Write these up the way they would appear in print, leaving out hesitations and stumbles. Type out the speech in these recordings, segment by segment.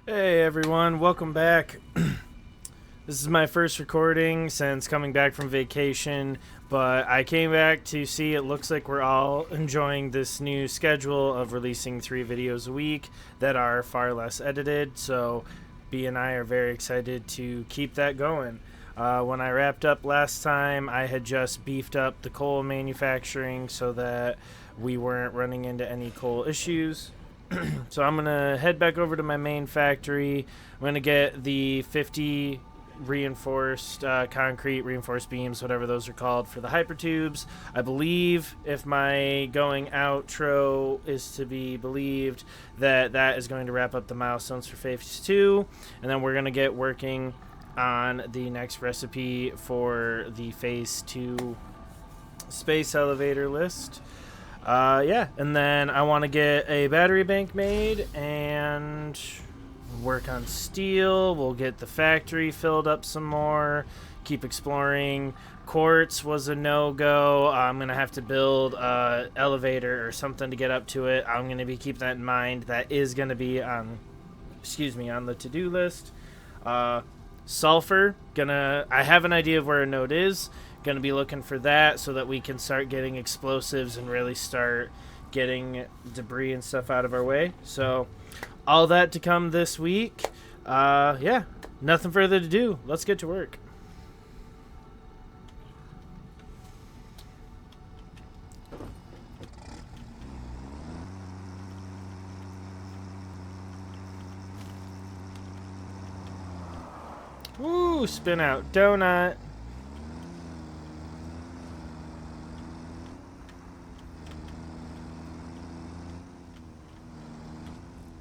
Hey everyone, welcome back. This is my first recording since coming back from vacation, but I came back to see it looks like we're all enjoying this new schedule of releasing 3 videos a week that are far less edited, so B and I are very excited to keep that going. When I wrapped up last time, I had just beefed up the coal manufacturing so that we weren't running into any coal issues. So I'm gonna head back over to my main factory. I'm gonna get the 50 reinforced concrete reinforced beams, whatever those are called, for the hypertubes. I believe, if my going outro is to be believed, that is going to wrap up the milestones for phase 2, and then we're gonna get working on the next recipe for the phase 2 space elevator list. Yeah, and then I want to get a battery bank made and work on steel. We'll get the factory filled up some more, keep exploring. Quartz was a no-go. I'm going to have to build an elevator or something to get up to it. I'm going to be keeping that in mind. That is going to be on the to-do list. Sulfur, I have an idea of where a node is. Gonna be looking for that so that we can start getting explosives and really start getting debris and stuff out of our way. So all that to come this week. Yeah, nothing further to do. Let's get to work. Woo, spin out donut.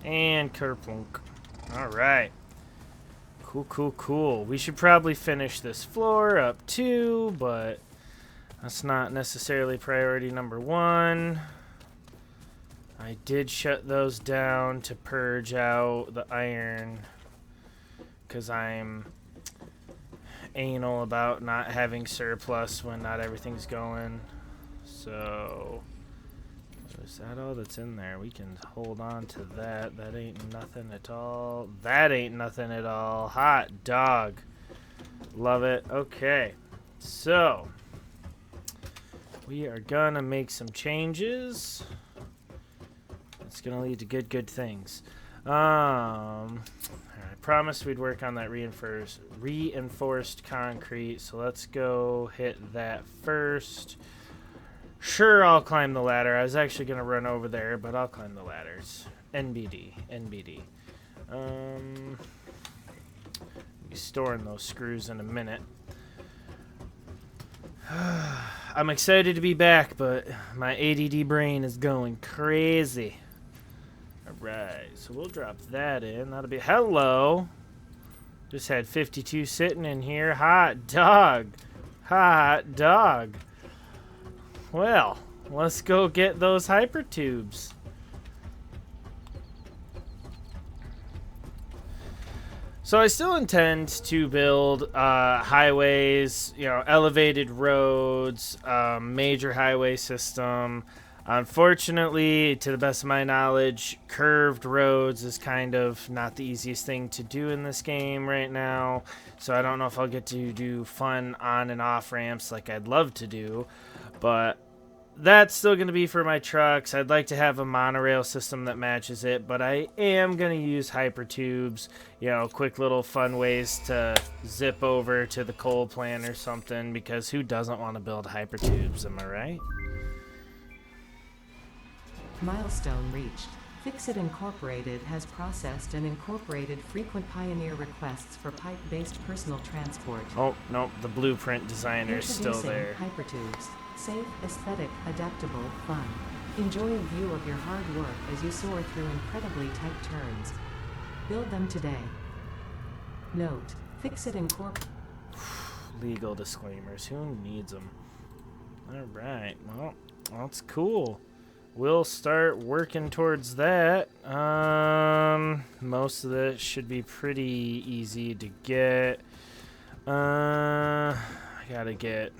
And kerplunk. Alright. Cool. We should probably finish this floor up too, but that's not necessarily priority number 1. I did shut those down to purge out the iron because I'm anal about not having surplus when not everything's going. So is that all that's in there? We can hold on to that. That ain't nothing at all. That ain't nothing at all. Hot dog. Love it. Okay. So we are gonna make some changes. It's gonna lead to good things. I promised we'd work on that reinforced concrete, so let's go hit that first. Sure, I'll climb the ladder. I was actually going to run over there, but I'll climb the ladders. NBD. Be storing those screws in a minute. I'm excited to be back, but my ADD brain is going crazy. Alright, so we'll drop that in. That'll be... Hello! Just had 52 sitting in here. Hot dog! Well, let's go get those hypertubes. So I still intend to build highways, elevated roads, major highway system. Unfortunately, to the best of my knowledge, curved roads is kind of not the easiest thing to do in this game right now. So I don't know if I'll get to do fun on and off ramps like I'd love to do. But that's still going to be for my trucks. I'd like to have a monorail system that matches it, but I am going to use hypertubes, quick little fun ways to zip over to the coal plant or something, because who doesn't want to build hypertubes, am I right? Milestone reached. Fixit Incorporated has processed and incorporated frequent Pioneer requests for pipe-based personal transport. Oh, no, the blueprint designer is still there. Hypertubes. Safe, aesthetic, adaptable, fun. Enjoy a view of your hard work as you soar through incredibly tight turns. Build them today. Note: Fixit Incorporated. Legal disclaimers. Who needs them? Alright, well, that's cool. We'll start working towards that. Most of this should be pretty easy to get. I gotta get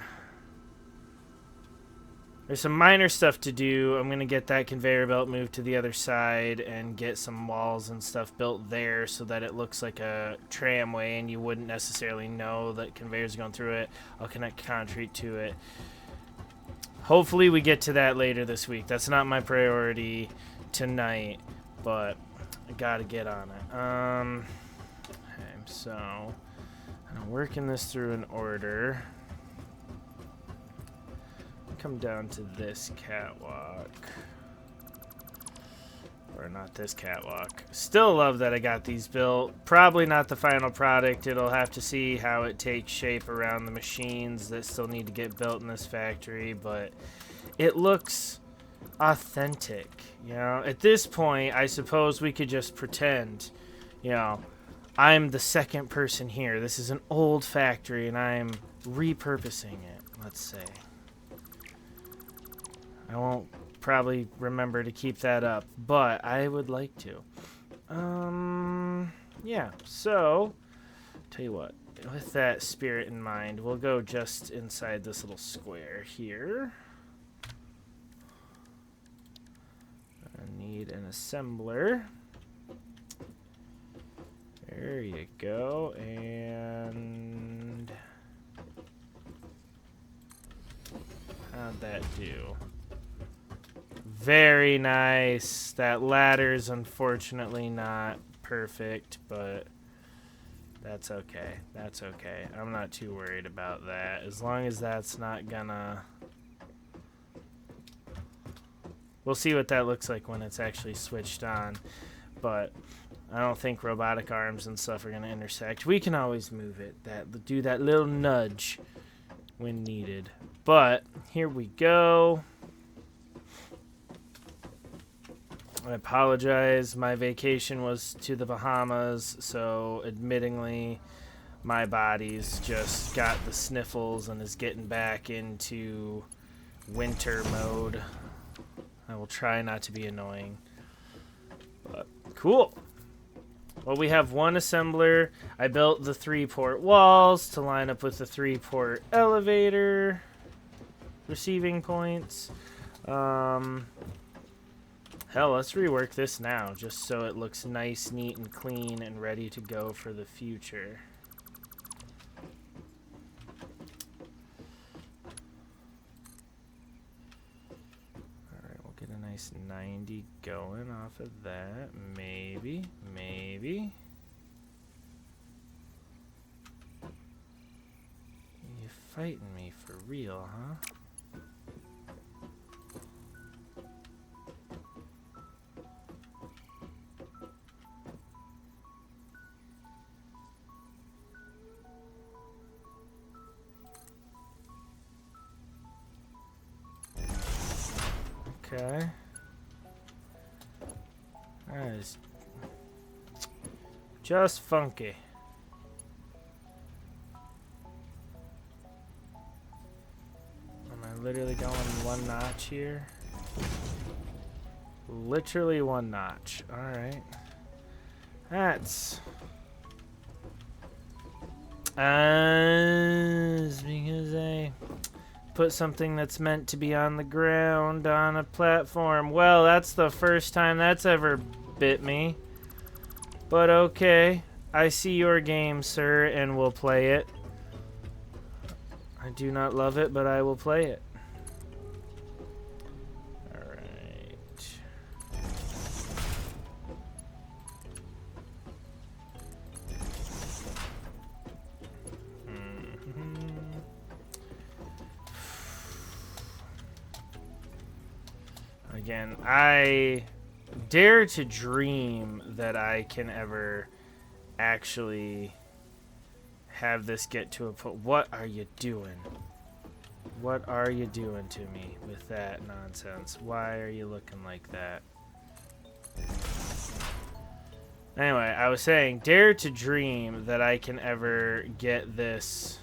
There's some minor stuff to do. I'm going to get that conveyor belt moved to the other side and get some walls and stuff built there so that it looks like a tramway and you wouldn't necessarily know that conveyors are going through it. I'll connect concrete to it. Hopefully we get to that later this week. That's not my priority tonight, but I got to get on it. Okay, so I'm working this through an order. Come down to this catwalk. Or not this catwalk. Still love that I got these built. Probably not the final product. It'll have to see how it takes shape around the machines that still need to get built in this factory, but it looks authentic. You know, at this point, I suppose we could just pretend, you know, I'm the second person here. This is an old factory and I'm repurposing it, let's say. I won't probably remember to keep that up, but I would like to. Yeah, so, tell you what, with that spirit in mind, we'll go just inside this little square here. I need an assembler. There you go, and how'd that do? Very nice. That ladder's unfortunately not perfect, but that's okay. That's okay. I'm not too worried about that. As long as that's not gonna... We'll see what that looks like when it's actually switched on, but I don't think robotic arms and stuff are gonna intersect. We can always move it. Do that little nudge when needed. But here we go. I apologize. My vacation was to the Bahamas, so admittingly, my body's just got the sniffles and is getting back into winter mode. I will try not to be annoying. But cool. Well, we have one assembler. I built the 3-port walls to line up with the 3-port elevator receiving points. Hell, let's rework this now, just so it looks nice, neat, and clean, and ready to go for the future. Alright, we'll get a nice 90 going off of that. Maybe. You fighting me for real, huh? Okay. That is just funky. Am I literally going one notch here? Literally one notch. Alright. That's... it's because I put something that's meant to be on the ground on a platform. Well, that's the first time that's ever bit me. But okay, I see your game, sir, and will play it. I do not love it, but I will play it. Alright. Again, I dare to dream that I can ever actually have this get to a point. What are you doing? What are you doing to me with that nonsense? Why are you looking like that? Anyway, I was saying, dare to dream that I can ever get this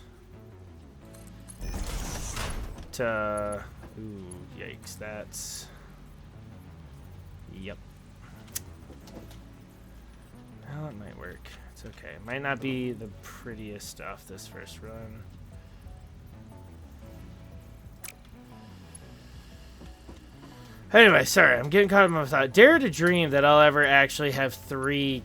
to... Ooh, yikes, that's... Yep. Well, it might work. It's okay. It might not be the prettiest stuff this first run. Anyway, sorry, I'm getting caught up in my thought. Dare to dream that I'll ever actually have three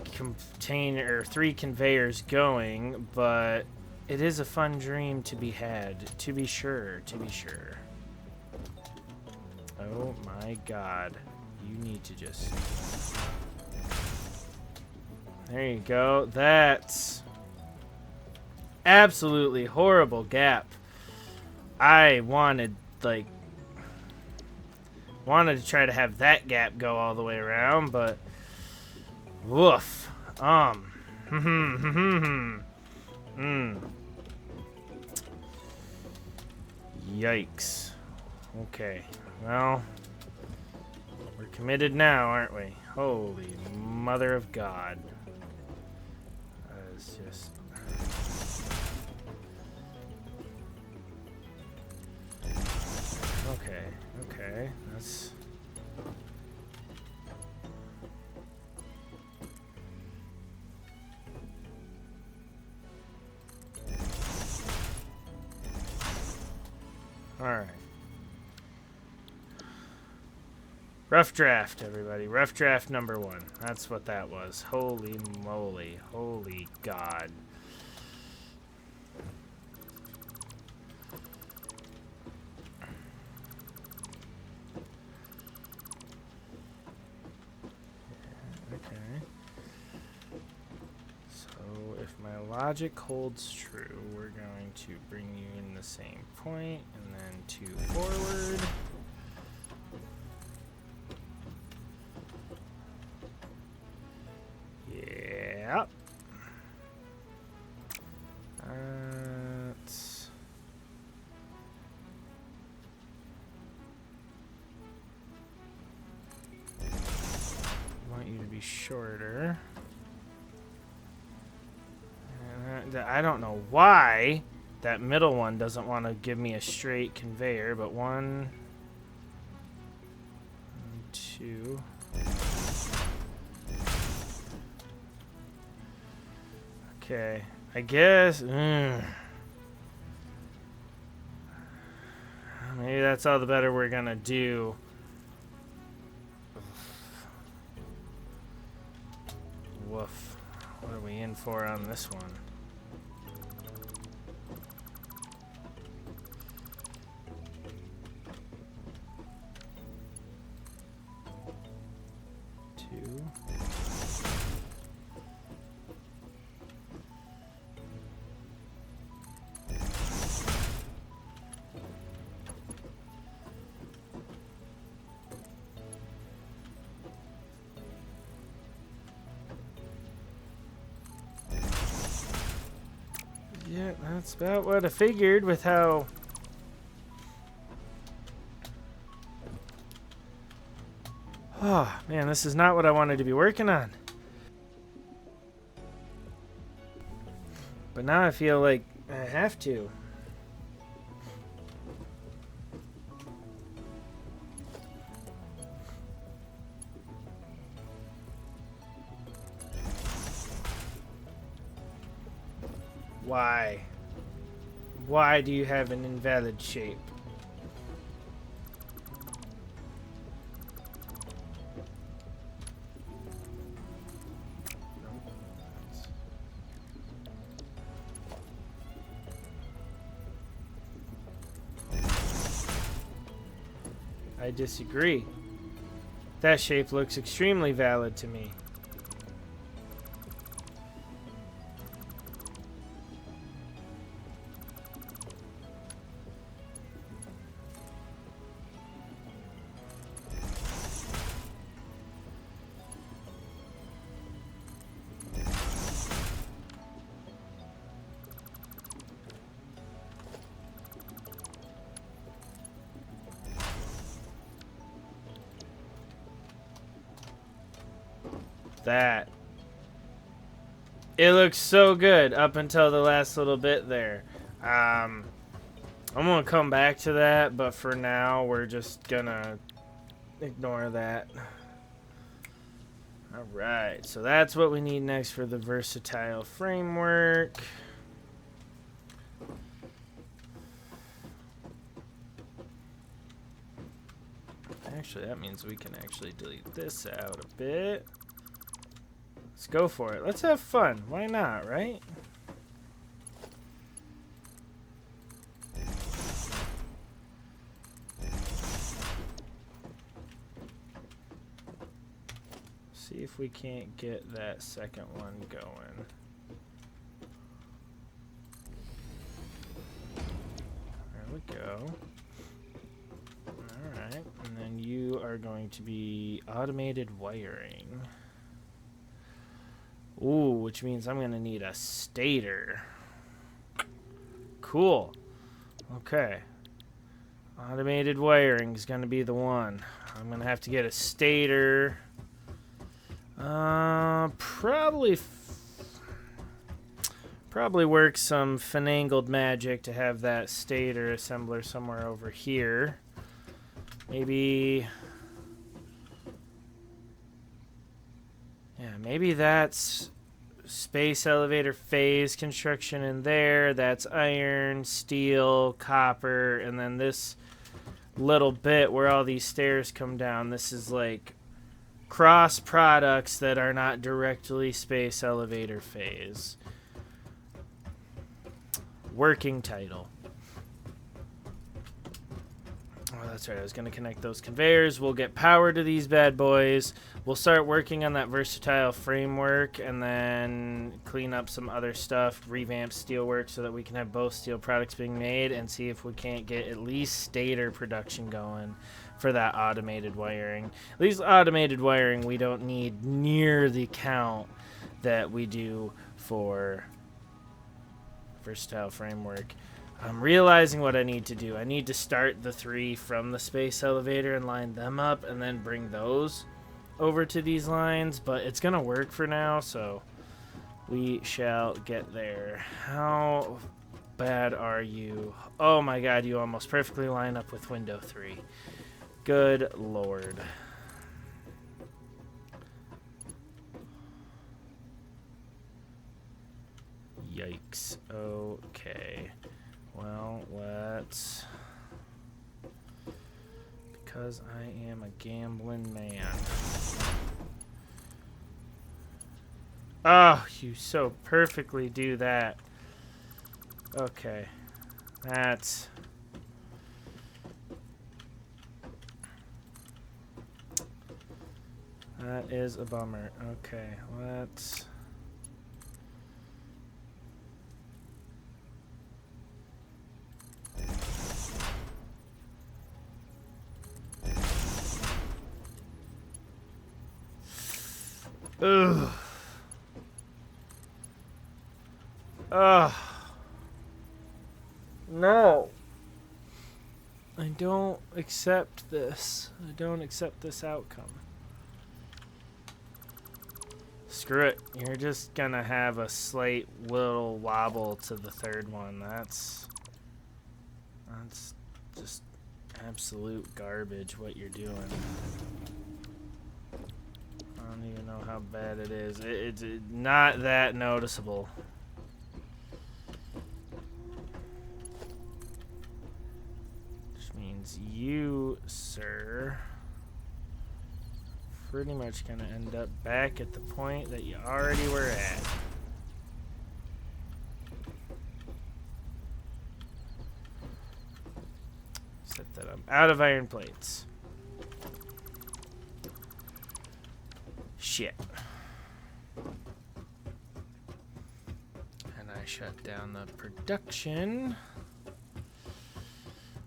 conveyors going, but it is a fun dream to be had, to be sure, to be sure. Oh my god. You need to just... There you go. That's absolutely horrible gap. I wanted to try to have that gap go all the way around, but woof. Yikes. Okay. Well, we're committed now, aren't we? Holy mother of God. It's just... Okay, that's... Alright. Rough draft, everybody. Rough draft number 1. That's what that was. Holy moly. Holy God. Okay. So, if my logic holds true, we're going to bring you in the same point, and then 2 forward. Yep. Want you to be shorter. I don't know why that middle one doesn't want to give me a straight conveyor, but 1, 2. Okay, I guess. Maybe that's all the better we're gonna do. Woof. What are we in for on this one? Yeah, that's about what I figured with how... Oh, man, this is not what I wanted to be working on. But now I feel like I have to. Why? Why do you have an invalid shape? I disagree. That shape looks extremely valid to me. That. It looks so good up until the last little bit there. I'm gonna come back to that, but for now we're just gonna ignore that. Alright, so that's what we need next for the versatile framework. Actually, that means we can actually delete this out a bit. Let's go for it. Let's have fun. Why not, right? See if we can't get that second one going. There we go. Alright, and then you are going to be automated wiring. Ooh, which means I'm going to need a stator. Cool. Okay. Automated wiring is going to be the one. I'm going to have to get a stator. Probably work some finagled magic to have that stator assembler somewhere over here. Maybe... yeah, maybe that's space elevator phase construction in there. That's iron, steel, copper, and then this little bit where all these stairs come down. This is like cross products that are not directly space elevator phase. Working title. Oh, that's right. I was going to connect those conveyors. We'll get power to these bad boys. We'll start working on that versatile framework and then clean up some other stuff, revamp steelwork so that we can have both steel products being made and see if we can't get at least stator production going for that automated wiring. At least automated wiring we don't need near the count that we do for versatile framework. I'm realizing what I need to do. I need to start the 3 from the space elevator and line them up and then bring those over to these lines, but it's gonna work for now, so we shall get there. How bad are you? Oh my god, you almost perfectly line up with window 3. Good lord. Yikes. Okay. Well, let's... because I am a gambling man. Oh, you so perfectly do that. Okay. That's... that is a bummer. Okay, let's... ugh. Ugh. No. I don't accept this. I don't accept this outcome. Screw it. You're just gonna have a slight little wobble to the third one. That's just absolute garbage what you're doing. I don't even know how bad it is. It's not that noticeable. Which means you, sir, pretty much gonna end up back at the point that you already were at. Set that up. Out of iron plates. Shit. And I shut down the production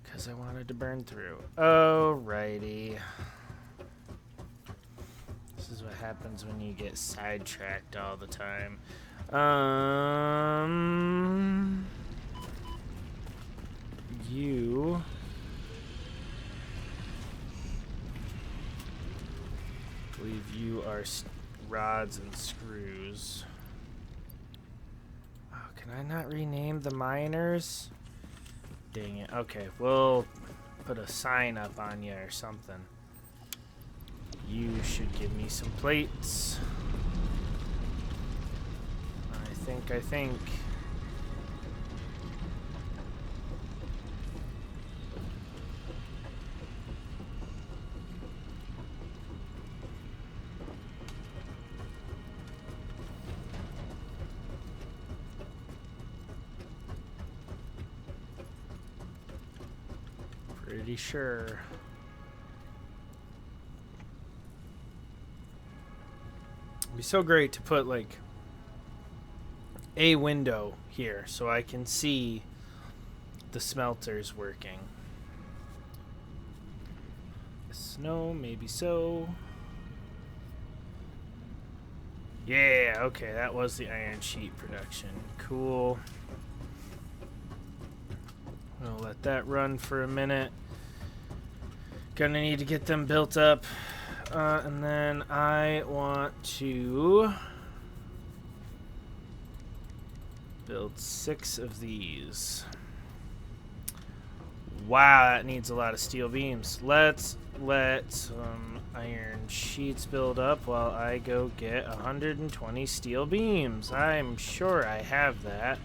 because I wanted to burn through. Alrighty. This is what happens when you get sidetracked all the time. You... I believe you are rods and screws. Oh, can I not rename the miners? Dang it. Okay, we'll put a sign up on you or something. You should give me some plates. I think. Pretty sure. It'd be so great to put like a window here so I can see the smelters working. Snow, maybe so. Yeah, okay, that was the iron sheet production. Cool. I'll let that run for a minute. Gonna need to get them built up. And then I want to build 6 of these. Wow, that needs a lot of steel beams. Let's let some iron sheets build up while I go get 120 steel beams. I'm sure I have that.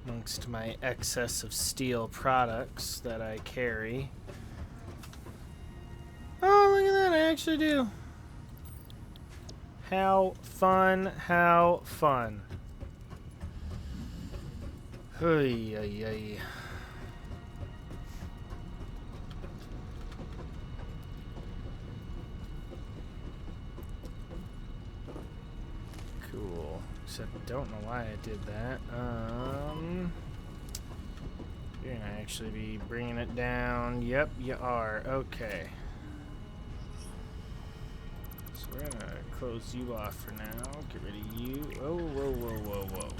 Amongst my excess of steel products that I carry. Oh, look at that, I actually do. How fun, how fun. Hey, ay, ay. Cool. Except I don't know why I did that. You're gonna actually be bringing it down. Yep, you are. Okay. So we're gonna close you off for now. Get rid of you. Oh, whoa, whoa, whoa, whoa.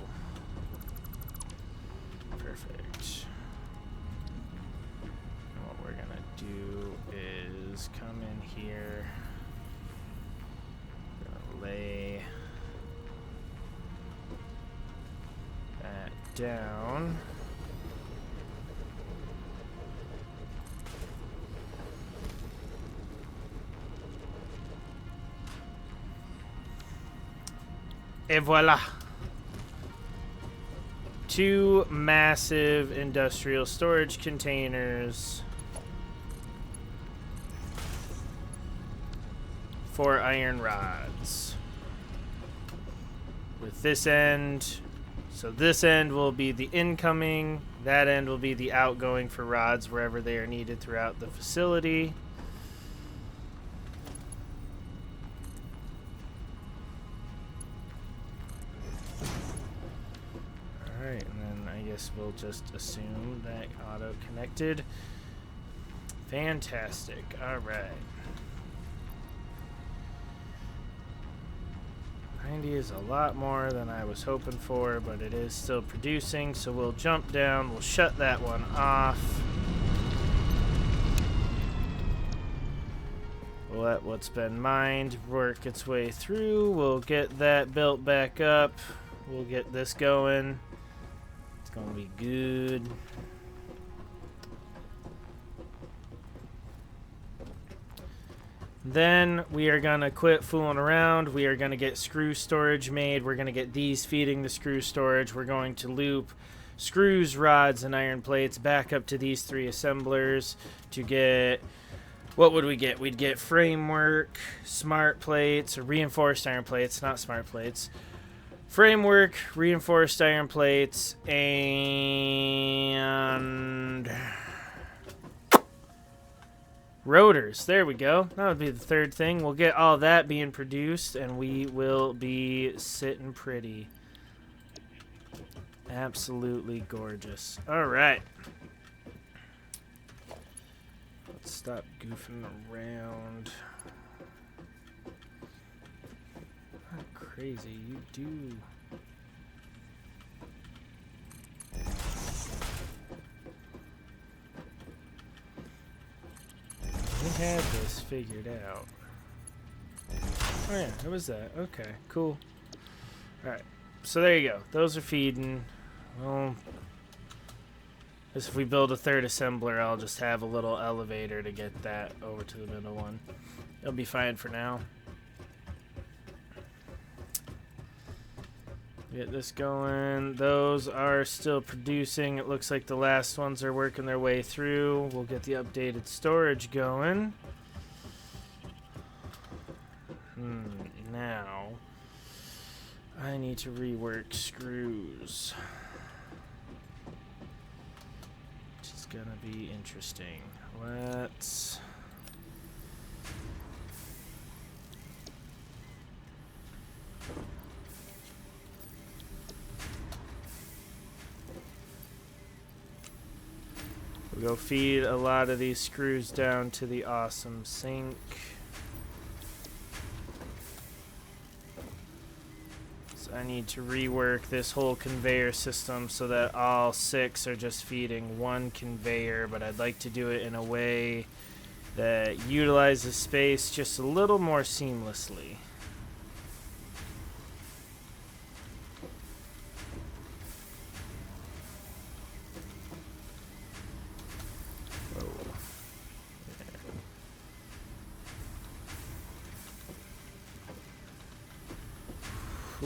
Perfect. And what we're gonna do is come in here. Gonna lay that down. Et voila. 2 massive industrial storage containers for iron rods. With this end, so this end will be the incoming, that end will be the outgoing for rods wherever they are needed throughout the facility. Alright, and then I guess we'll just assume that auto-connected. Fantastic. Alright. 90 is a lot more than I was hoping for, but it is still producing, so we'll jump down, we'll shut that one off. We'll let what's been mined work its way through, we'll get that built back up, we'll get this going. It's gonna be good. Then we are gonna quit fooling around. We are gonna get screw storage made. We're gonna get these feeding the screw storage. We're going to loop screws, rods, and iron plates back up to these 3 assemblers to get, what would we get? We'd get framework, smart plates, or reinforced iron plates, not smart plates. Framework, reinforced iron plates, and rotors. There we go. That would be the 3rd thing. We'll get all that being produced, and we will be sitting pretty. Absolutely gorgeous. All right. Let's stop goofing around. Not crazy. You do. We had this figured out. Oh yeah, it was that. Okay, cool. Alright, so there you go. Those are feeding. Well, as if we build a 3rd assembler, I'll just have a little elevator to get that over to the middle one. It'll be fine for now. Get this going. Those are still producing. It looks like the last ones are working their way through. We'll get the updated storage going. Now, I need to rework screws. gonna be interesting. Let's... we'll go feed a lot of these screws down to the awesome sink. I need to rework this whole conveyor system so that all 6 are just feeding one conveyor, but I'd like to do it in a way that utilizes space just a little more seamlessly.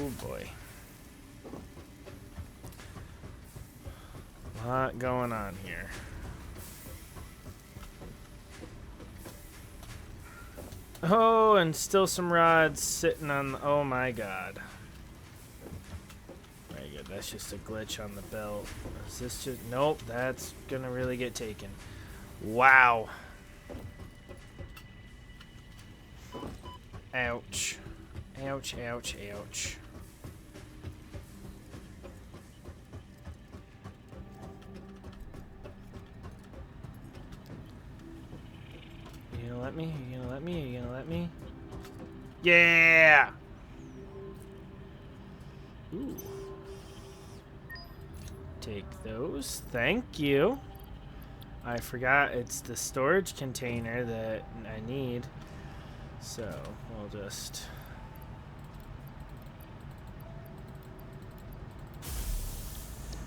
Oh boy. A lot going on here. Oh, and still some rods sitting on the... oh my god. Very good. That's just a glitch on the belt. Is this just... nope, that's gonna really get taken. Wow. Ouch. Ouch, ouch, ouch. You gonna let me? You gonna let me? You gonna let me? Yeah! Ooh. Take those. Thank you. I forgot it's the storage container that I need. So, we'll just...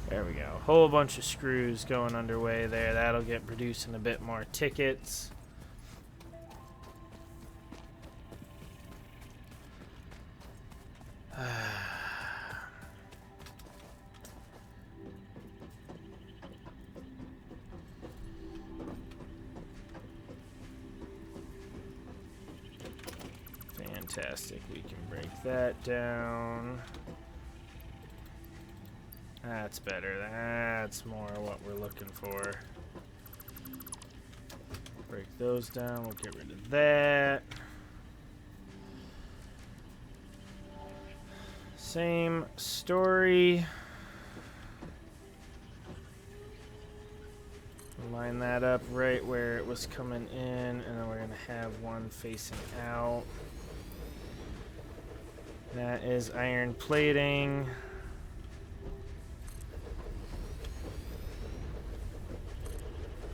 there we go. Whole bunch of screws going underway there. That'll get producing a bit more tickets. Fantastic. We can break that down. That's better. That's more what we're looking for. Break those down. We'll get rid of that. Same story. Line that up right where it was coming in, and then we're going to have one facing out. That is iron plating.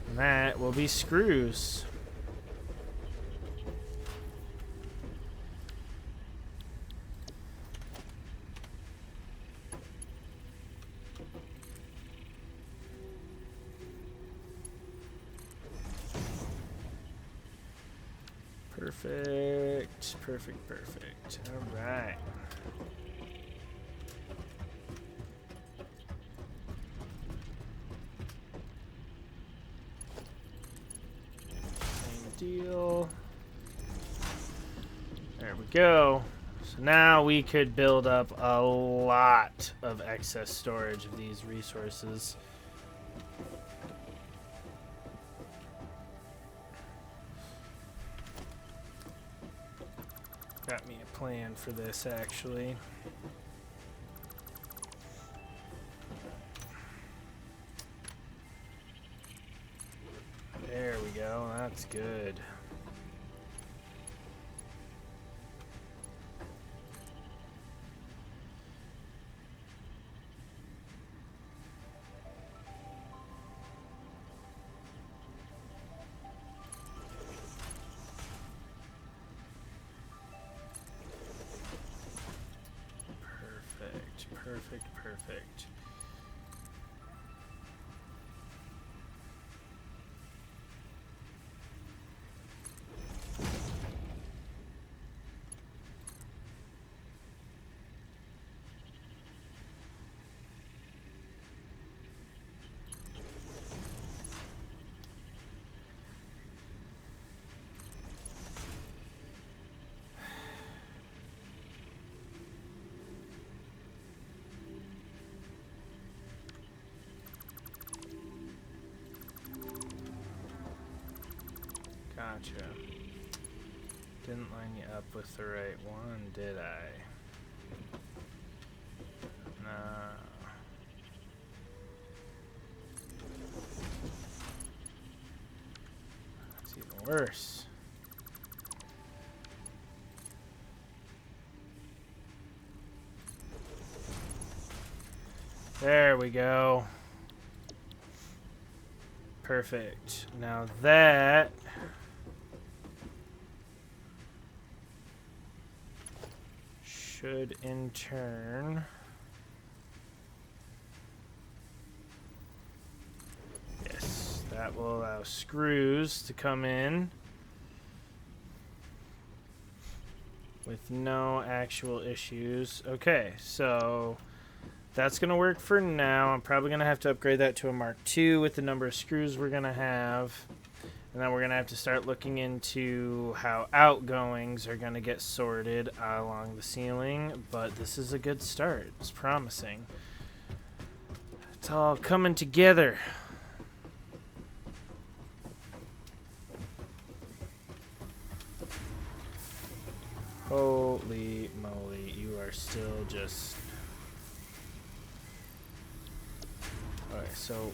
And that will be screws. Perfect, perfect, perfect. All right. Same deal. There we go. So now we could build up a lot of excess storage of these resources. Got me a plan for this, actually. There we go. That's good. Perfect, perfect. Gotcha. Didn't line you up with the right one, did I? No. It's even worse. There we go. Perfect. Now that should in turn yes, that will allow screws to come in with no actual issues. Okay, so that's going to work for now. I'm probably going to have to upgrade that to a Mark II with the number of screws we're going to have. And then we're going to have to start looking into how outgoings are going to get sorted along the ceiling. But this is a good start. It's promising. It's all coming together. Holy moly, you are still just... Alright, so...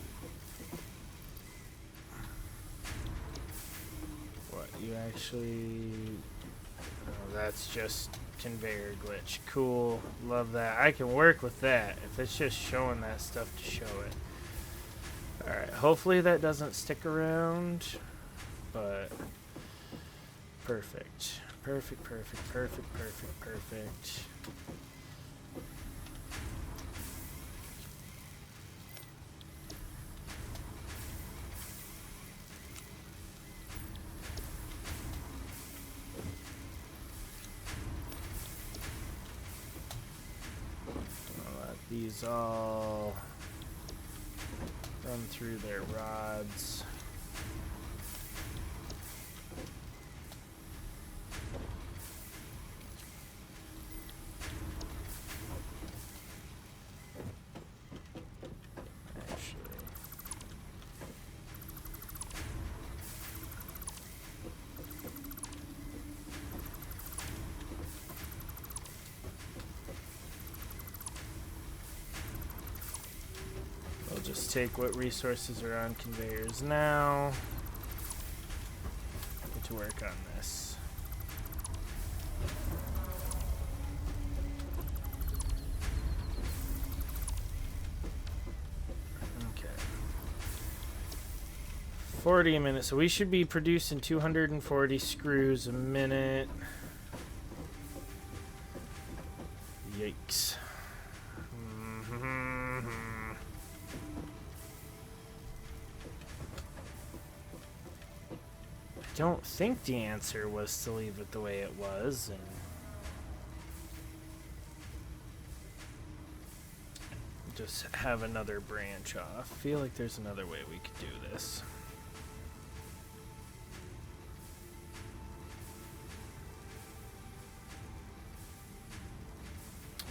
What, you actually... Oh, that's just conveyor glitch. Cool, love that. I can work with that, if it's just showing that stuff to show it. Alright, hopefully that doesn't stick around, but... Perfect. Perfect, perfect, perfect, perfect, perfect. These all run through their rods. Actually, I'll just take what resources are on conveyors now. Get to work on this. Okay. 40 a minute, so we should be producing 240 screws a minute. Yikes. I don't think the answer was to leave it the way it was, and just have another branch off. I feel like there's another way we could do this.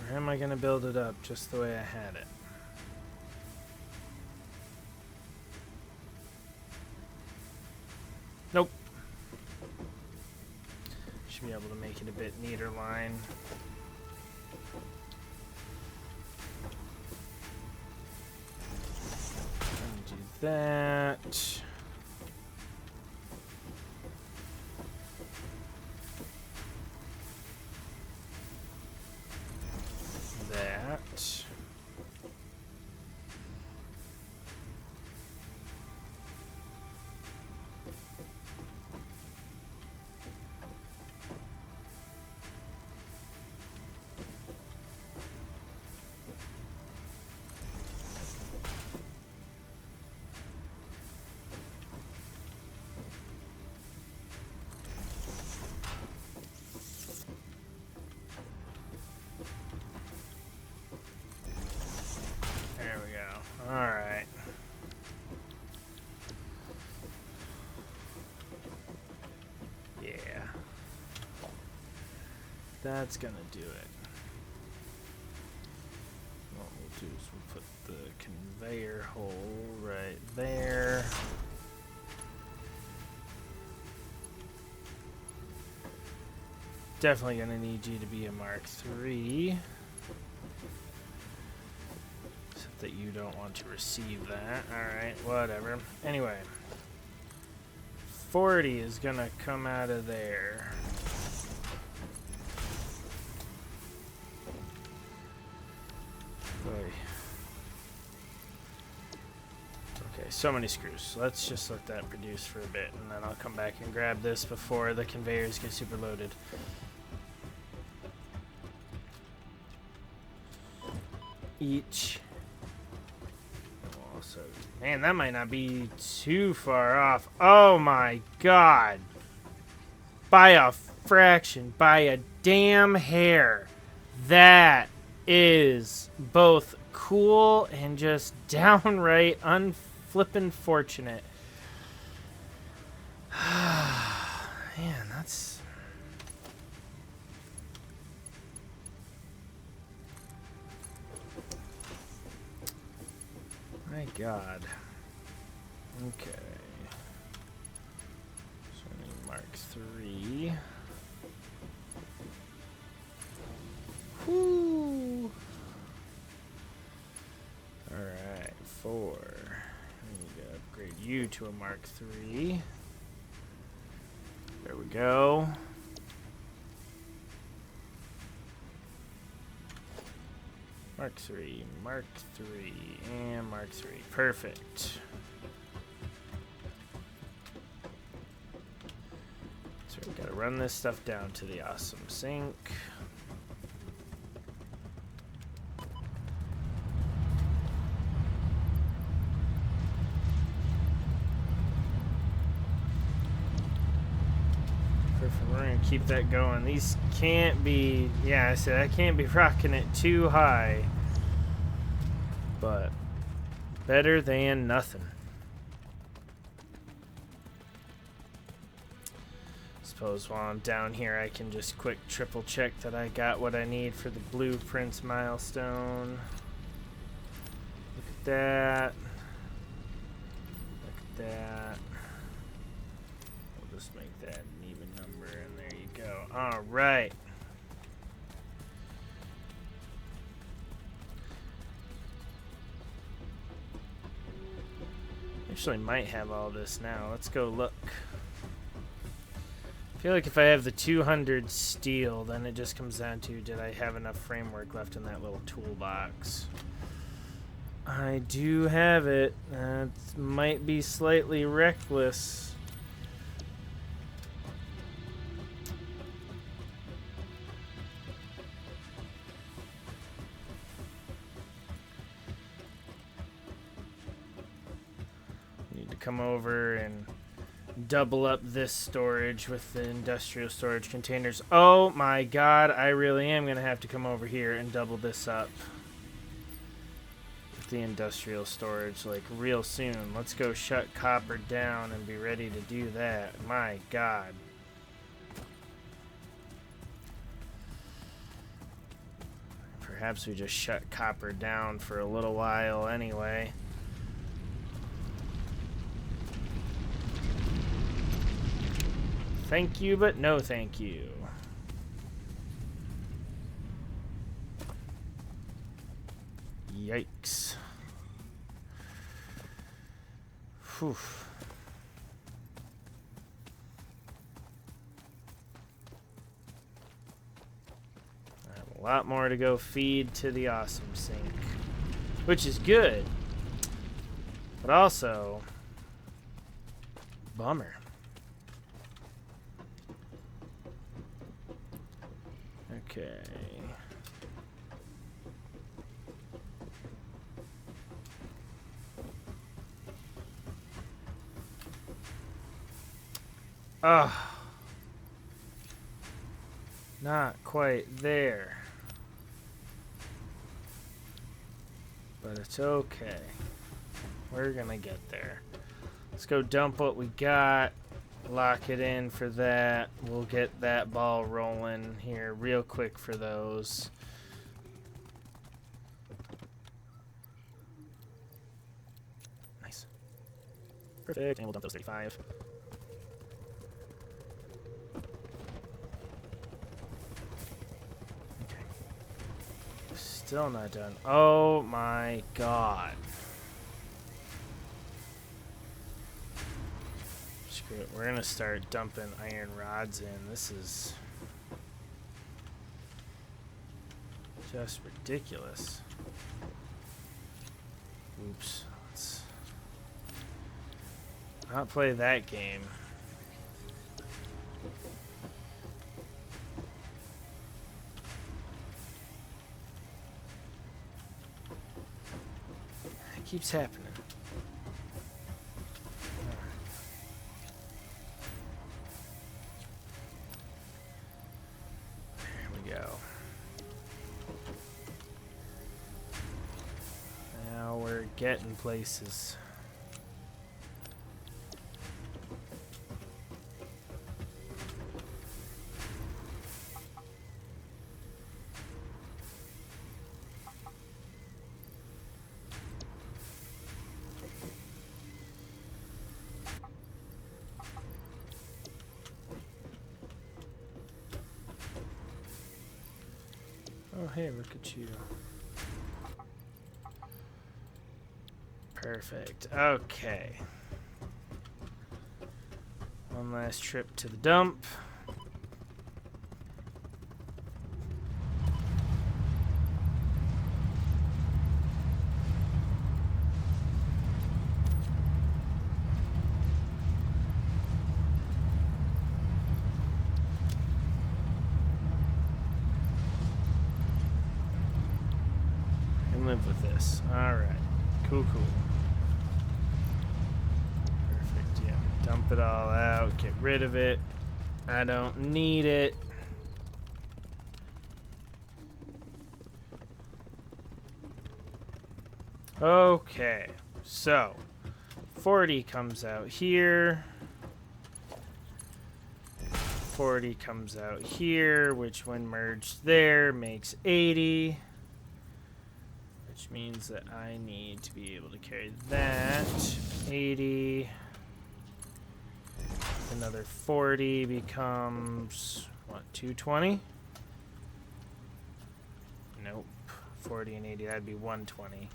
Or am I going to build it up just the way I had it? Nope. Should be able to make it a bit neater line. And do that. That. There we go. All right. Yeah. That's gonna do it. What we'll do is we'll put the conveyor hole right there. definitely going to need you to be a Mark III. Except that you don't want to receive that. Alright, whatever. Anyway. 40 is going to come out of there. Boy. Okay, so many screws. Let's just let that produce for a bit, and then I'll come back and grab this before the conveyors get super loaded. Each. Also, man, that might not be too far off. Oh my god. By a fraction, by a damn hair. That is both cool and just downright unflippin' fortunate. Man, that's... My god. Okay. So I need Mark III. Whoo! Alright, 4. I need to upgrade you to a Mark III. There we go. Mark III, Mark III, and Mark III. Perfect. So we gotta run this stuff down to the awesome sink. Perfect. We're gonna keep that going. These can't be, yeah, I said I can't be rocking it too high. But better than nothing. Suppose while I'm down here I can just quick triple check that I got what I need for the blueprints milestone. Look at that. Look at that. We'll just make that an even number and there you go. Alright. Actually might have all this now. Let's go look. I feel like if I have the 200 steel, then it just comes down to, did I have enough framework left in that little toolbox? I do have it. That might be slightly reckless. Come over and double up this storage with the industrial storage containers. Oh my god, I really am going to have to come over here and double this up with the industrial storage like real soon. Let's go shut copper down and be ready to do that. My god. Perhaps we just shut copper down for a little while anyway. Thank you, but no thank you. Yikes. Whew. I have a lot more to go feed to the awesome sink, which is good, but also bummer. Okay. Ah. Not quite there. But it's okay. We're gonna get there. Let's go dump what we got. Lock it in for that. We'll get that ball rolling here real quick for those. Nice. Perfect. And we'll dump those 35. Still not done. Oh my god. Screw it. We're gonna start dumping iron rods in. This is just ridiculous. Oops. Let's not play that game. It keeps happening. There we go. Now we're getting places. Oh, hey, look at you. Perfect. Okay. One last trip to the dump. And live with this. Alright. Cool, cool. Perfect, yeah. Dump it all out. Get rid of it. I don't need it. Okay. So, 40 comes out here. 40 comes out here, which when merged there makes 80. Which means that I need to be able to carry that. 80. Another 40 becomes, what, 220? Nope. 40 and 80, that'd be 120.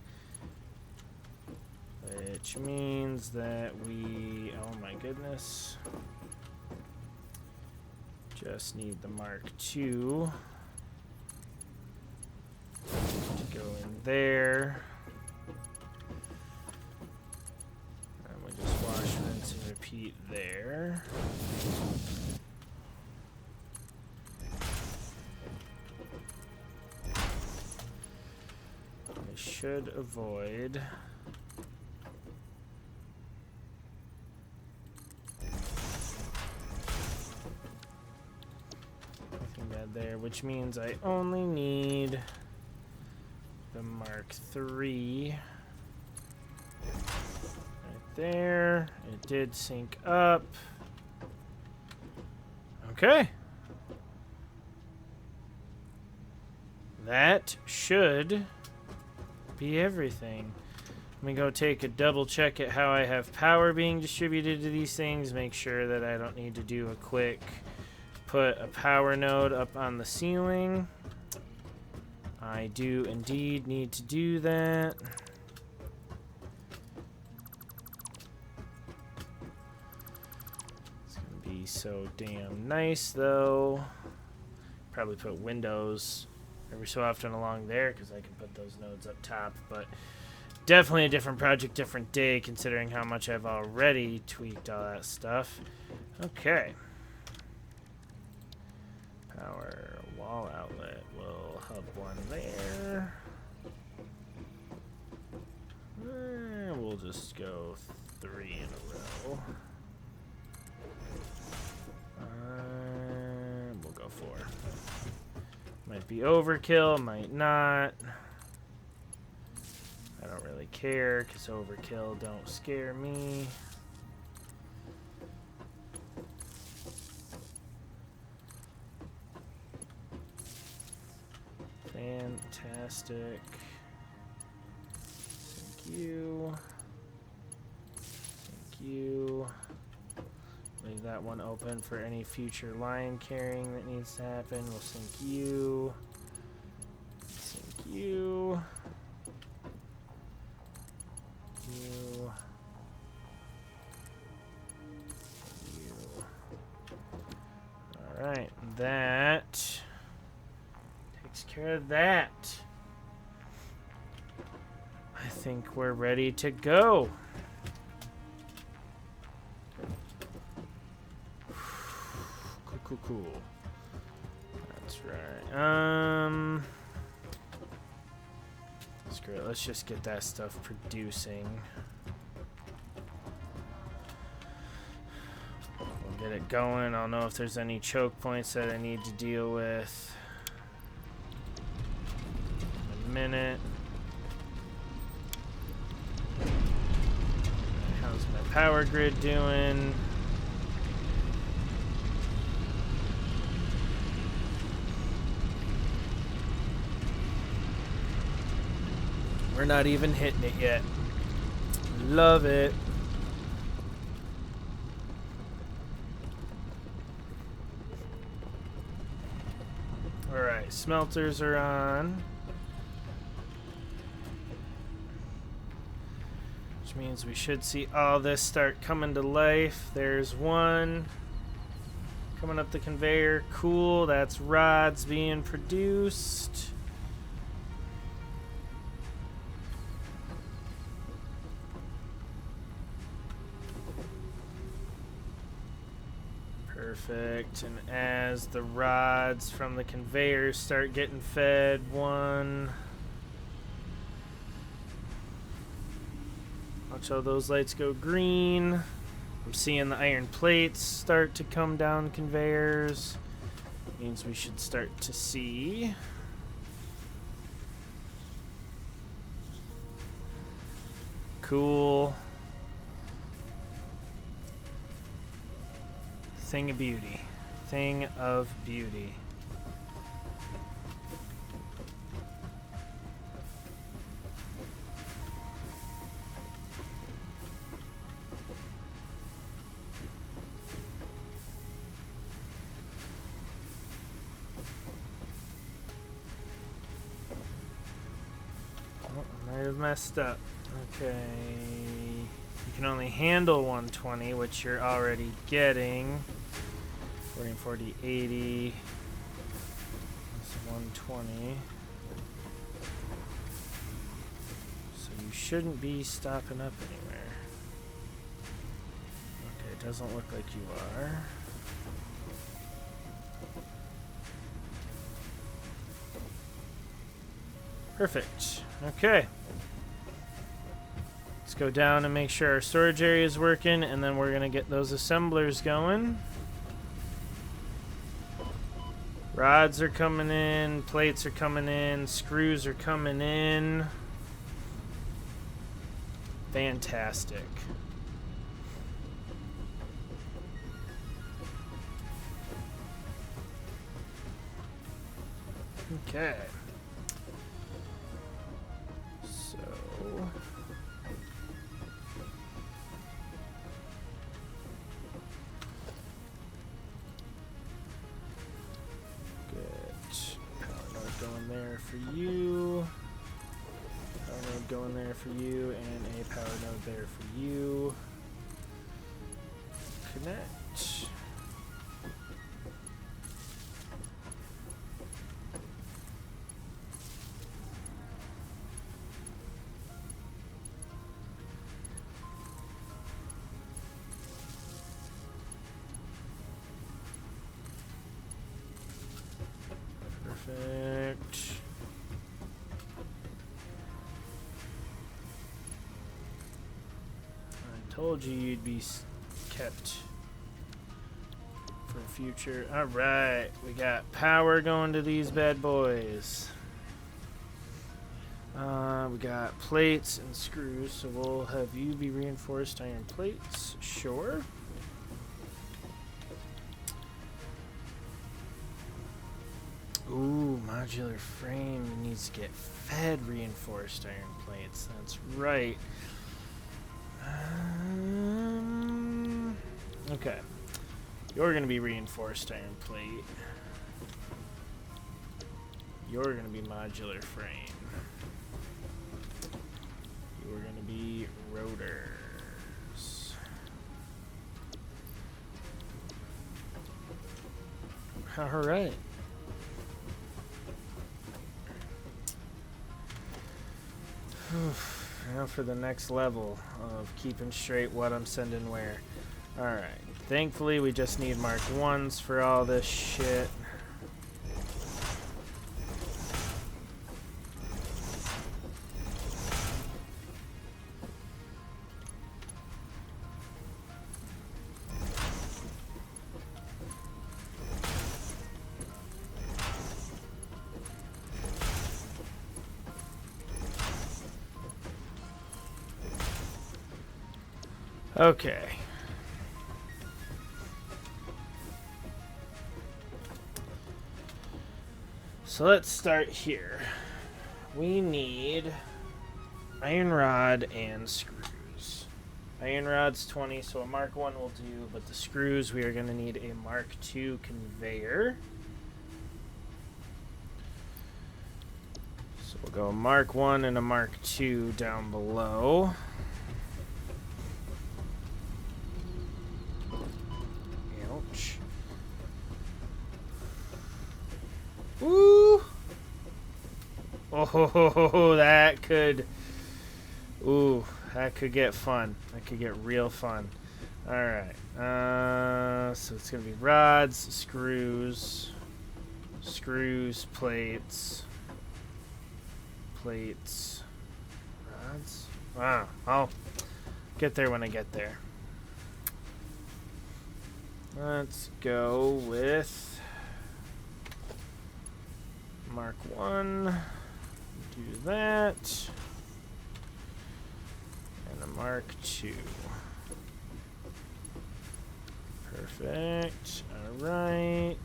Which means that we, oh my goodness, just need the Mark II to go in there. And we just wash, rinse, and repeat there. We should avoid there, which means I only need the Mark III right there. It did sync up. Okay. That should be everything. Let me go take a double check at how I have power being distributed to these things. Make sure that I don't need to do a quick put a power node up on the ceiling. I do indeed need to do that. It's gonna be so damn nice though. Probably put windows every so often along there because I can put those nodes up top, but definitely a different project, different day considering how much I've already tweaked all that stuff. Okay. Power wall outlet will hub one there. We'll just go 3 in a row. We'll go 4. Might be overkill, might not. I don't really care because overkill don't scare me. Fantastic. Thank you. Thank you. Leave that one open for any future line carrying that needs to happen. We'll sync you. Sync you. You. You. Alright, that takes care of that. I think we're ready to go. Cool. That's right. Screw it. Let's just get that stuff producing. We'll get it going. I'll know if there's any choke points that I need to deal with. In a minute. How's my power grid doing? We're not even hitting it yet. Love it. Alright, smelters are on. Which means we should see all this start coming to life. There's one coming up the conveyor. Cool, that's rods being produced. Perfect. And as the rods from the conveyor start getting fed, one. Watch how those lights go green. I'm seeing the iron plates start to come down conveyors. Means we should start to see. Cool. Thing of beauty. Thing of beauty. Oh, I might have messed up. Okay. You can only handle 120, which you're already getting. 40, 40, 80. That's 120. So you shouldn't be stopping up anywhere. Okay, it doesn't look like you are. Perfect. Okay. Let's go down and make sure our storage area is working, and then we're going to get those assemblers going. Rods are coming in, plates are coming in, screws are coming in. Fantastic. Okay. So going there for you. Power node going there for you, and a power node there for you. Connect. Perfect. I told you you'd be kept for future. Alright, we got power going to these bad boys. We got plates and screws, so we'll have you be reinforced iron plates. Sure. Ooh, modular frame needs to get fed reinforced iron plates. That's right. Okay. You're going to be reinforced iron plate. You're gonna be modular frame. You're gonna be rotors. All right. Now for the next level of keeping straight what I'm sending where. Alright. Thankfully, we just need Mark 1s for all this shit. Okay. So let's start here. We need iron rod and screws. Iron rod's 20, so a Mark 1 will do, but the screws, we are going to need a Mark 2 conveyor. So we'll go Mark 1 and a Mark 2 down below. Ouch. Ooh! Oh, that could... Ooh, that could get fun. That could get real fun. Alright. So it's going to be rods, screws, plates, rods. Wow. I'll get there when I get there. Let's go with Mark 1. Do that. And a Mark 2. Perfect. Alright.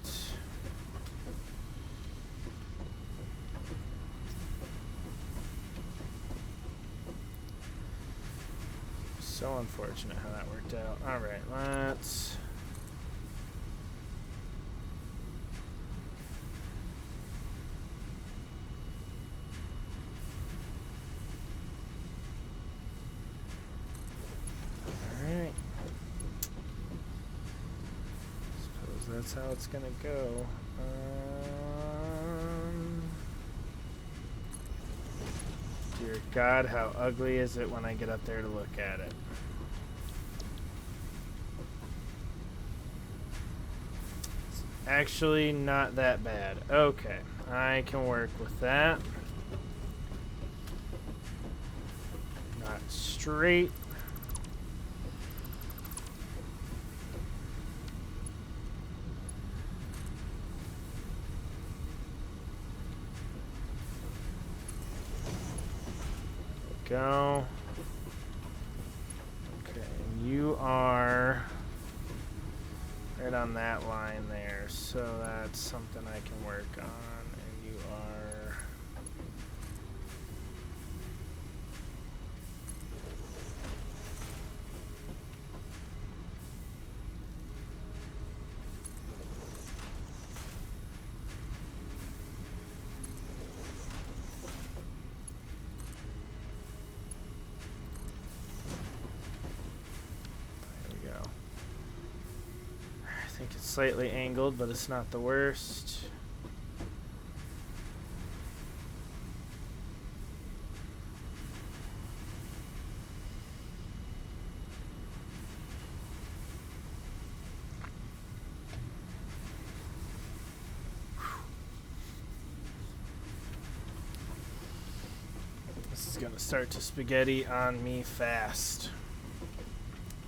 So unfortunate how that worked out. Alright, let's... Alright. Suppose that's how it's gonna go. Dear God, how ugly is it when I get up there to look at it? It's actually not that bad. Okay, I can work with that. Not straight. Go. Okay, and you are right on that line there, so that's something I can work on, and you are... I think it's slightly angled, but it's not the worst. This is gonna start to spaghetti on me fast.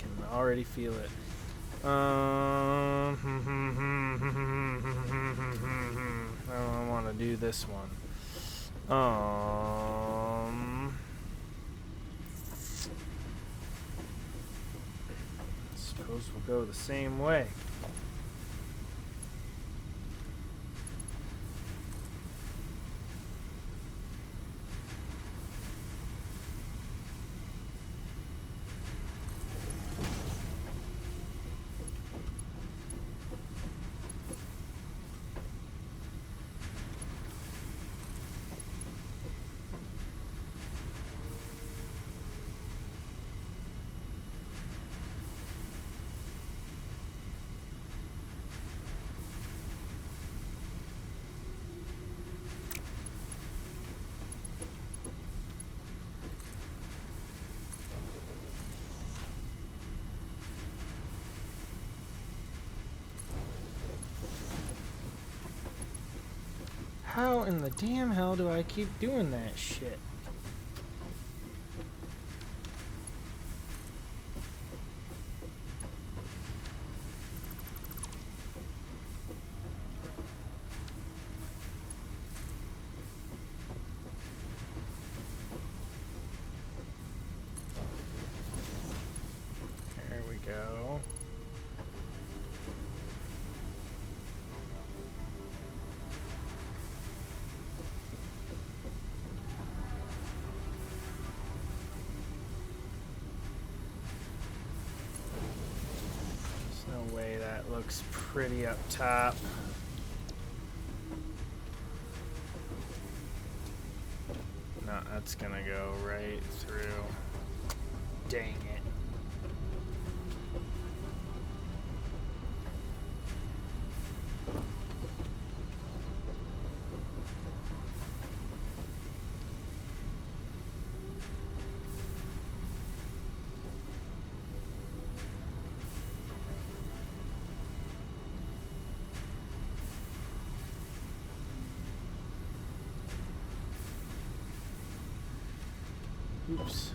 Can already feel it. I don't want to do this one. Suppose we'll go the same way. How in the damn hell do I keep doing that shit? There we go. There's no way that looks pretty up top. No, that's gonna go right through. Dang it. Oops.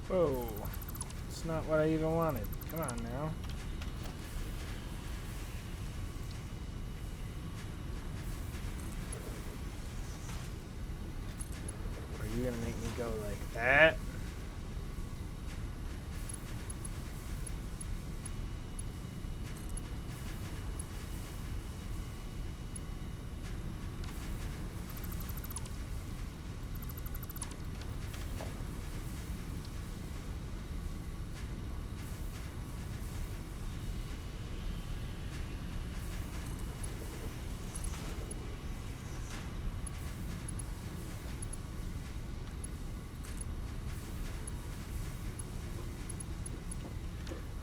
Whoa. It's not what I even wanted. Come on now. Are you gonna make me go like that?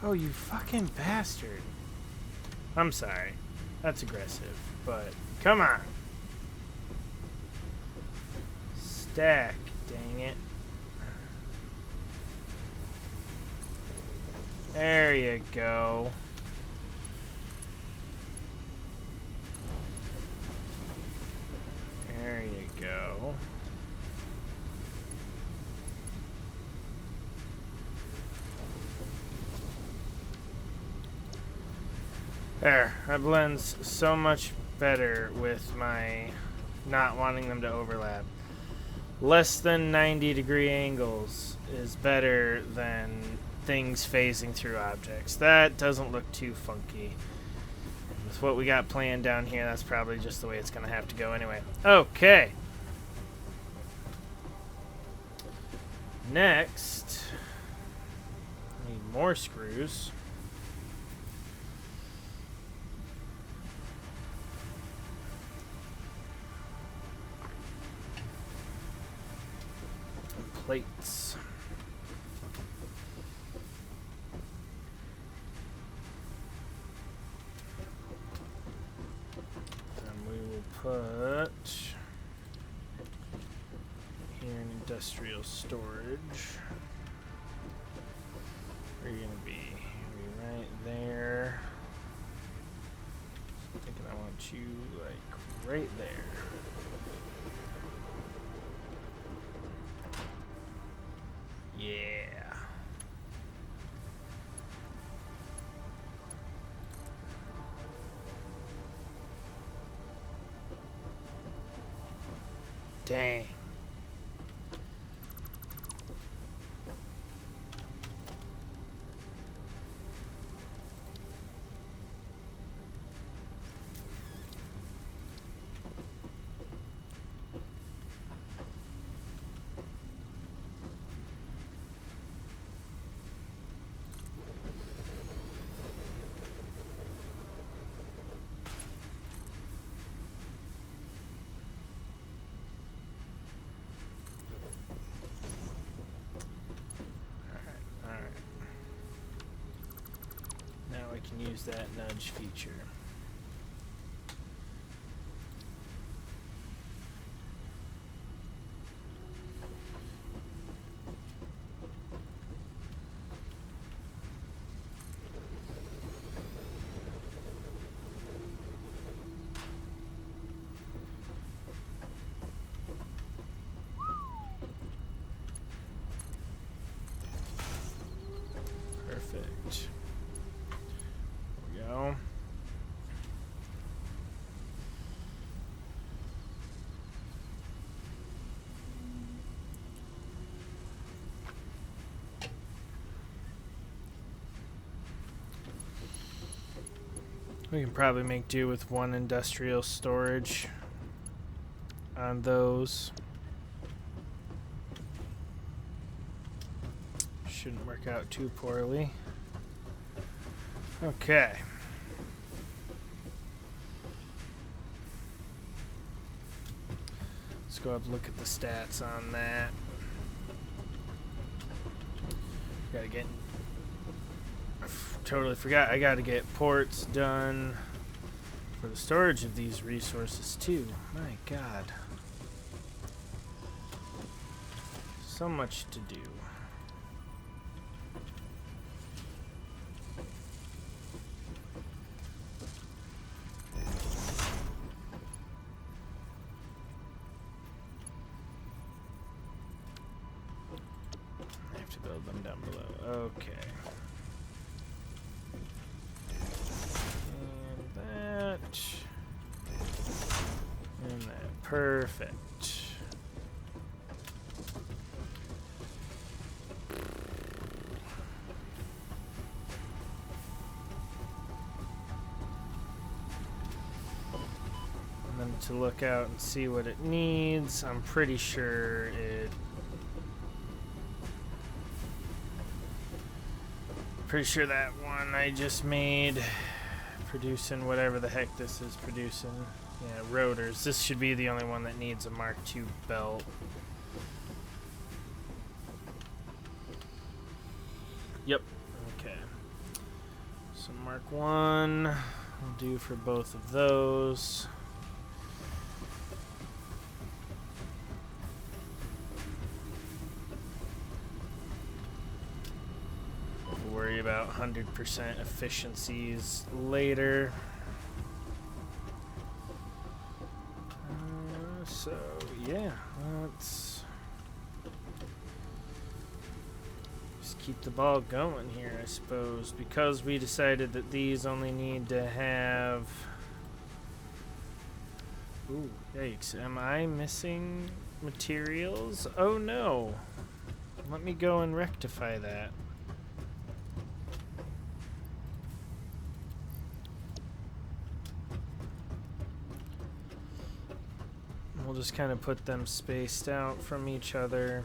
Oh, you fucking bastard. I'm sorry. That's aggressive, but come on. Stack, dang it. There you go. There you go. There, that blends so much better with my not wanting them to overlap. Less than 90-degree angles is better than things phasing through objects. That doesn't look too funky. With what we got planned down here, that's probably just the way it's going to have to go anyway. Okay. Next, need more screws. Plates. And we will put here in industrial storage. Where are you gonna be? You're gonna be right there. I'm thinking I want you like right there. Yeah. Dang. use that nudge feature. Perfect. There we go. We can probably make do with one industrial storage on those. Shouldn't work out too poorly. Okay. Let's go up and look at the stats on that. Gotta get... Totally forgot. I gotta get ports done for the storage of these resources too. My God. So much to do. I have to build them down below. Okay. And that. Perfect. And then to look out and see what it needs, I'm pretty sure it... Pretty sure that one I just made... Producing whatever the heck this is producing. Yeah, rotors. This should be the only one that needs a Mark II belt. Yep. Okay. So Mark 1 will do for both of those. Worry about 100% efficiencies later. So yeah, let's just keep the ball going here, I suppose, because we decided that these only need to have... Ooh, yikes. Am I missing materials? Oh no. Let me go and rectify that. We'll just kind of put them spaced out from each other.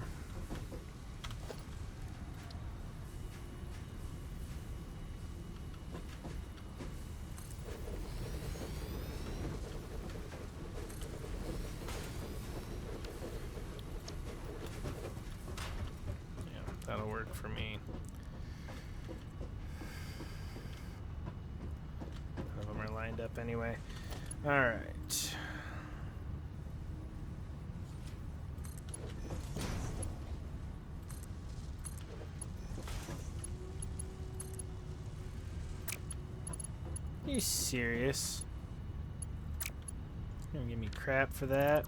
Yeah, that'll work for me. None of them are lined up anyway. All right. Are you serious? You're gonna give me crap for that?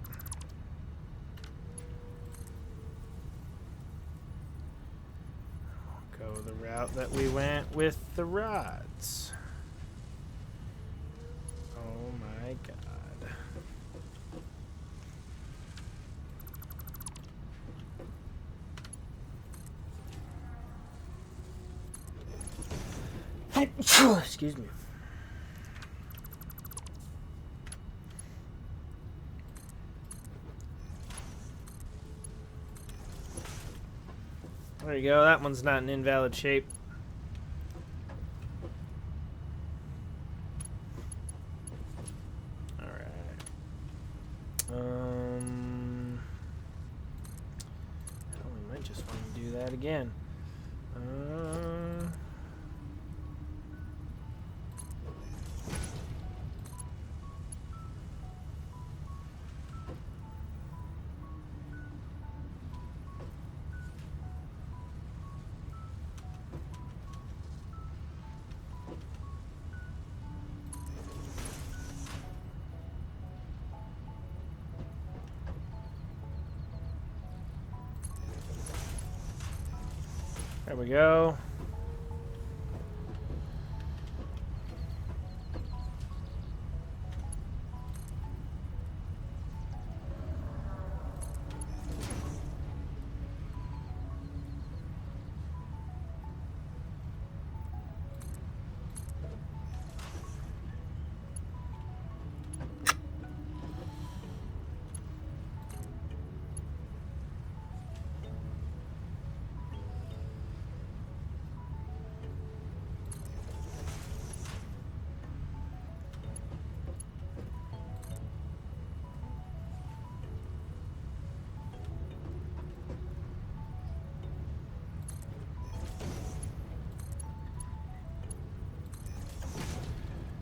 I'll go the route that we went with the rods. Oh my God. Excuse me. There you go, that one's not in invalid shape. Alright. Hell, we might just want to do that again. There we go.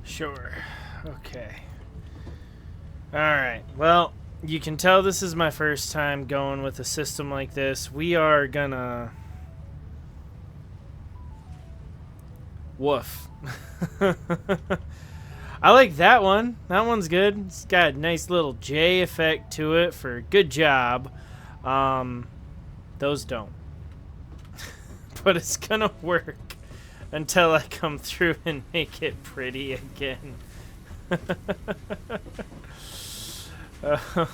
Sure. Okay. Alright. Well, you can tell this is my first time going with a system like this. We are gonna... Woof. I like that one. That one's good. It's got a nice little J effect to it for good job. Those don't. But it's gonna work until I come through and make it pretty again.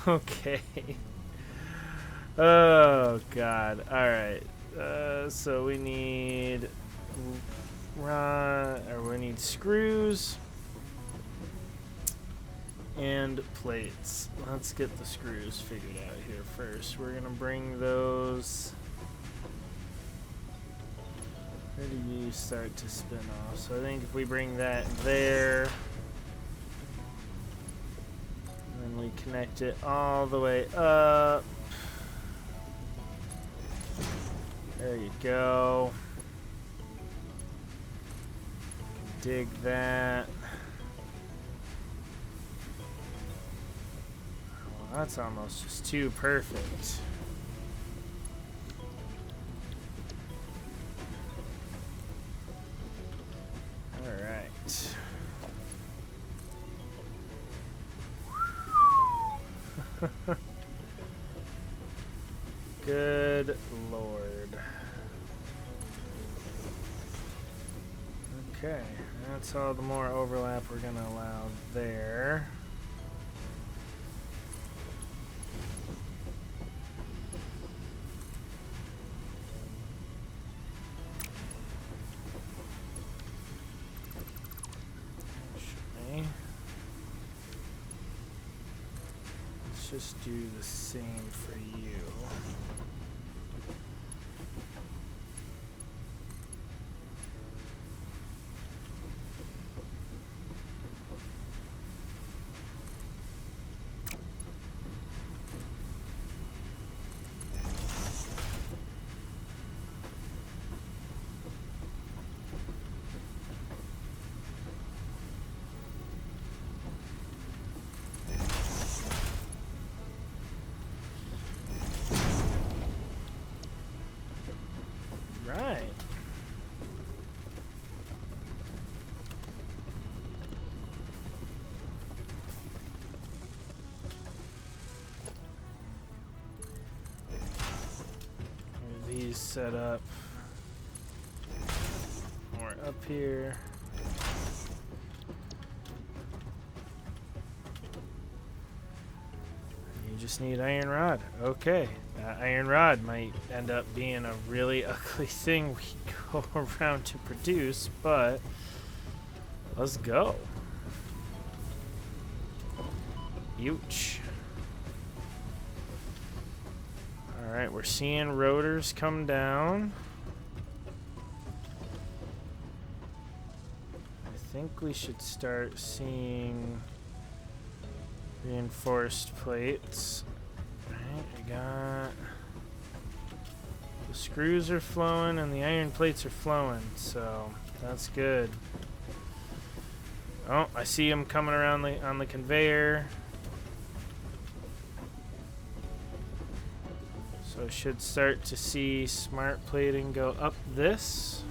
Okay. Oh god. Alright. So we need we need screws and plates. Let's get the screws figured out here first. We're gonna bring those. Where do you start to spin off? So I think if we bring that there, and then we connect it all the way up. There you go. Dig that. Well, that's almost just too perfect. Alright. Good Lord. Okay, that's all the more overlap we're going to allow there. Okay. Let's just do the same for you. Right. These set up more up here. You just need iron rod. Okay. Iron rod might end up being a really ugly thing we go around to produce, but let's go. Ouch. Alright, we're seeing rotors come down. I think we should start seeing reinforced plates. Alright, we got... The screws are flowing and the iron plates are flowing, so that's good. Oh, I see them coming around on the conveyor. So I should start to see smart plating go up this.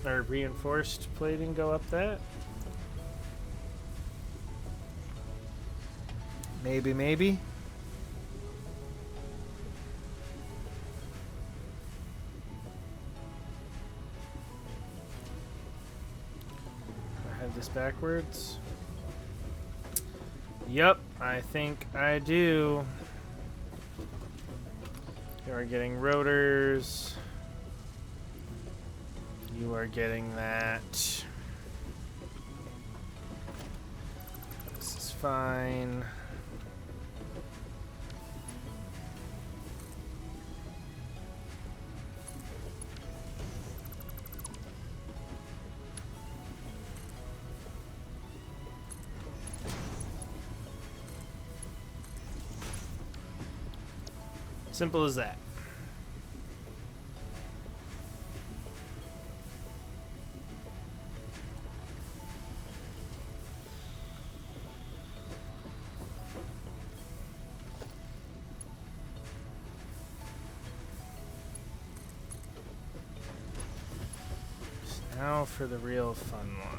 Or reinforced plating go up that. Maybe, maybe. this backwards? Yep, I think I do. You are getting rotors. You are getting that. This is fine. Simple as that. Now for the real fun one.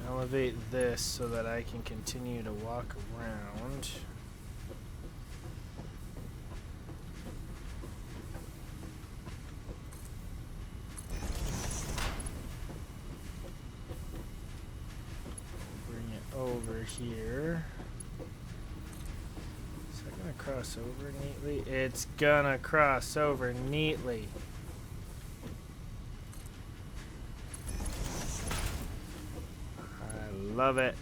Elevate this so that I can continue to walk around. Bring it over here. Is that gonna cross over neatly? It's gonna cross over neatly. Love it.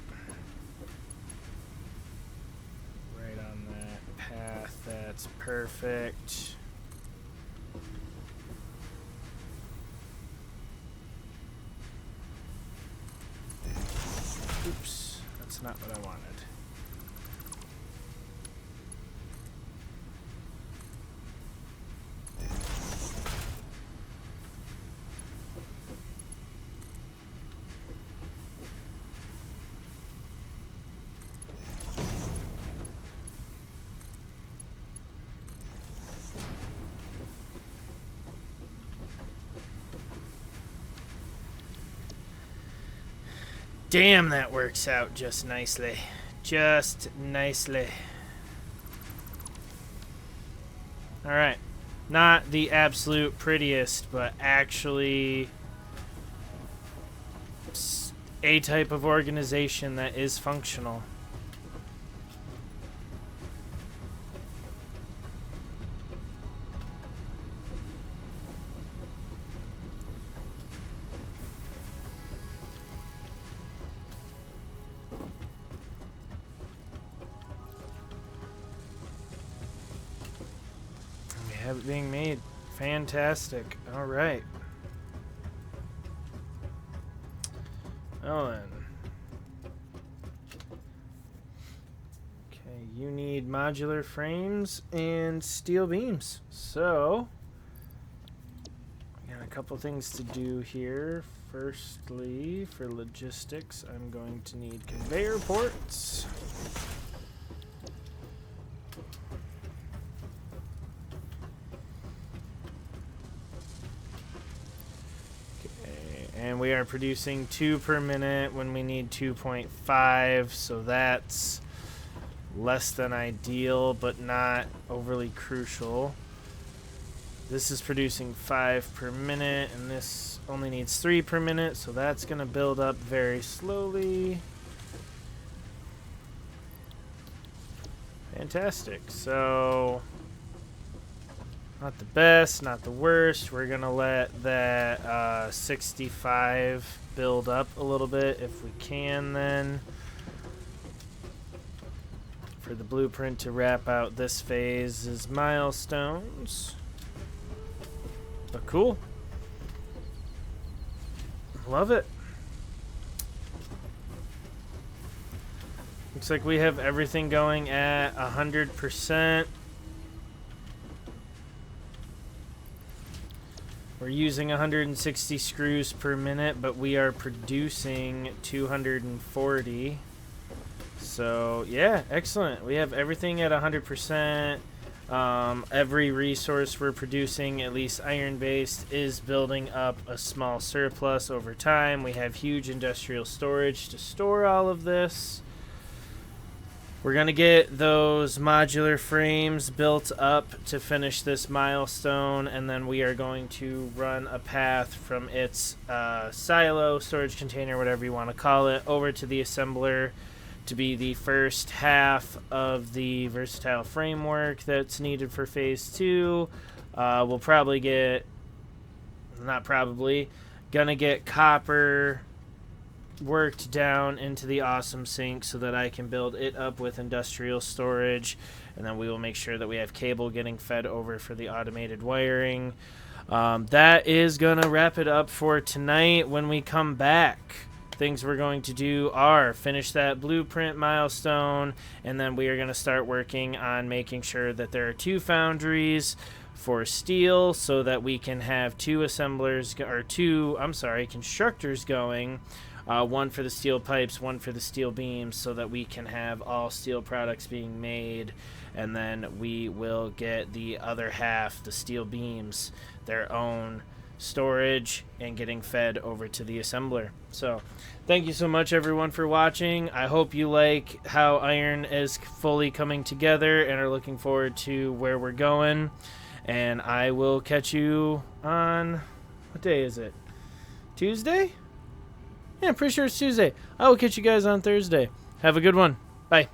Right on that path. That's perfect. Oops. That's not what I wanted. Damn, that works out just nicely. Just nicely. Alright. Not the absolute prettiest, but actually a type of organization that is functional. Have it being made. Fantastic. All right. Well then. Okay, you need modular frames and steel beams. So, we got a couple things to do here. Firstly, for logistics, I'm going to need conveyor ports. And we are producing 2 per minute when we need 2.5, so that's less than ideal, but not overly crucial. This is producing 5 per minute, and this only needs 3 per minute, so that's going to build up very slowly. Fantastic. So, not the best, not the worst. We're going to let that 65 build up a little bit if we can then. For the blueprint to wrap out this phase's milestones. But cool. Love it. Looks like we have everything going at 100%. We're using 160 screws per minute, but we are producing 240. So, yeah, excellent. We have everything at 100%. Every resource we're producing, at least iron-based, is building up a small surplus over time. We have huge industrial storage to store all of this. We're going to get those modular frames built up to finish this milestone, and then we are going to run a path from its silo, storage container, whatever you want to call it, over to the assembler to be the first half of the versatile framework that's needed for phase 2. We'll probably get, not probably, gonna get copper worked down into the awesome sink so that I can build it up with industrial storage, and then we will make sure that we have cable getting fed over for the automated wiring. That is gonna wrap it up for tonight. When we come back, things we're going to do are finish that blueprint milestone, and then we are going to start working on making sure that there are 2 foundries for steel so that we can have 2 constructors going. One for the steel pipes, one for the steel beams, so that we can have all steel products being made. And then we will get the other half, the steel beams, their own storage and getting fed over to the assembler. So thank you so much, everyone, for watching. I hope you like how iron is fully coming together and are looking forward to where we're going. And I will catch you on, what day is it? Tuesday? Yeah, I'm pretty sure it's Tuesday. I will catch you guys on Thursday. Have a good one. Bye.